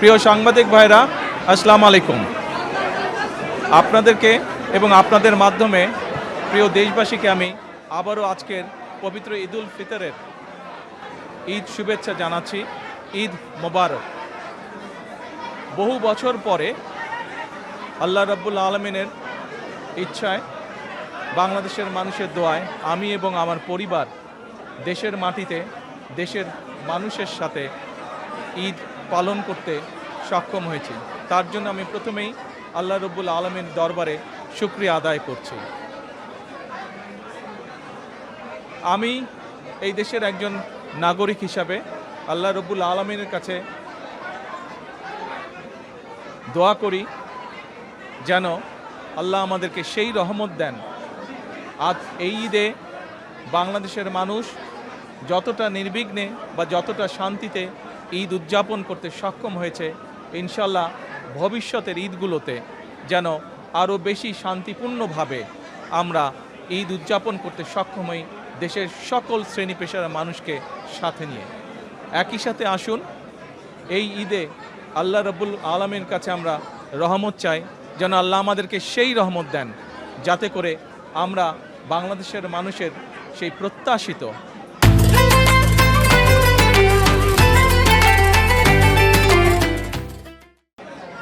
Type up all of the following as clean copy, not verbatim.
প্রিয় সাংবাদিক ভাইরা, আসসালামু আলাইকুম। আপনাদেরকে এবং আপনাদের মাধ্যমে প্রিয় দেশবাসীকে আমি আবারও আজকের পবিত্র ঈদুল ফিতরের ঈদ শুভেচ্ছা জানাচ্ছি। ঈদ মোবারক। বহু বছর পরে আল্লাহ রাব্বুল আলামিনের ইচ্ছায়, বাংলাদেশের মানুষের দোয়ায় আমি এবং আমার পরিবার দেশের মাটিতে দেশের মানুষের সাথে ঈদ পালন করতে সক্ষম হয়েছি। তার জন্য আমি প্রথমেই আল্লাহ রাব্বুল আলামিনের দরবারে শুকরিয়া আদায় করছি। আমি এই দেশের একজন নাগরিক হিসাবে আল্লাহ রাব্বুল আলামিনের কাছে দোয়া করি যেন আল্লাহ আমাদেরকে সেই রহমত দেন। আজ এই ঈদে বাংলাদেশের মানুষ যতটা নির্বিঘ্নে বা যতটা শান্তিতে ঈদ উদযাপন করতে সক্ষম হয়েছে, ইনশাল্লাহ ভবিষ্যতের ঈদগুলোতে যেন আরও বেশি শান্তিপূর্ণভাবে আমরা ঈদ উদযাপন করতে সক্ষম হই, দেশের সকল শ্রেণী পেশার মানুষকে সাথে নিয়ে। একই সাথে আসুন এই ঈদে আল্লাহ রাব্বুল আলামিনের কাছে আমরা রহমত চাই, যেন আল্লাহ আমাদেরকে সেই রহমত দেন যাতে করে আমরা বাংলাদেশের মানুষের সেই প্রত্যাশিত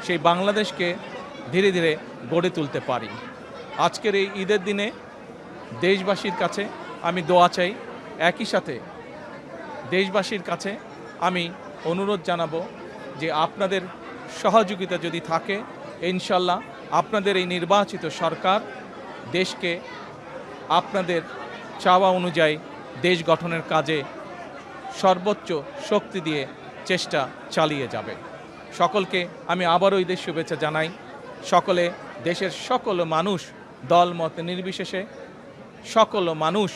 সেই বাংলাদেশকে ধীরে ধীরে গড়ে তুলতে পারি। আজকের এই ঈদের দিনে দেশবাসীর কাছে আমি দোয়া চাই। একই সাথে দেশবাসীর কাছে আমি অনুরোধ জানাবো যে আপনাদের সহযোগিতা যদি থাকে, ইনশাল্লাহ আপনাদের এই নির্বাচিত সরকার দেশকে আপনাদের চাওয়া অনুযায়ী দেশ গঠনের কাজে সর্বোচ্চ শক্তি দিয়ে চেষ্টা চালিয়ে যাবে। সকলকে আমি আবারও ঈদের শুভেচ্ছা জানাই। সকলে, দেশের সকল মানুষ, দলমত নির্বিশেষে সকল মানুষ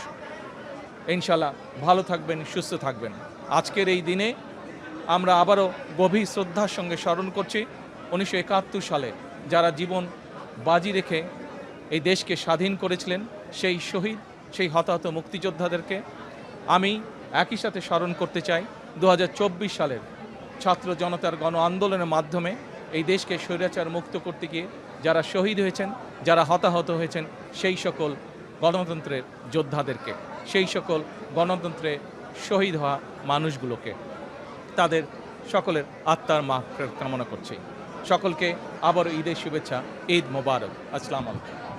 ইনশাল্লাহ ভালো থাকবেন, সুস্থ থাকবেন। আজকের এই দিনে আমরা আবারও গভীর শ্রদ্ধার সঙ্গে স্মরণ করছি 1971 সালে যারা জীবন বাজি রেখে এই দেশকে স্বাধীন করেছিলেন, সেই শহীদ, সেই হতাহত মুক্তিযোদ্ধাদেরকে। আমি একই সাথে স্মরণ করতে চাই 2024 সালের ছাত্র জনতার গণ আন্দোলনের মাধ্যমে এই দেশকে স্বৈরাচার মুক্ত করতে গিয়ে যারা শহীদ হয়েছেন, যারা হতাহত হয়েছেন, সেই সকল গণতন্ত্রের যোদ্ধাদেরকে, সেই সকল গণতন্ত্রে শহীদ হওয়া মানুষগুলোকে, তাদের সকলের আত্মার মাগফিরাত কামনা করছি। সকলকে আবারও ঈদের শুভেচ্ছা। ঈদ মোবারক। আসসালামু আলাইকুম।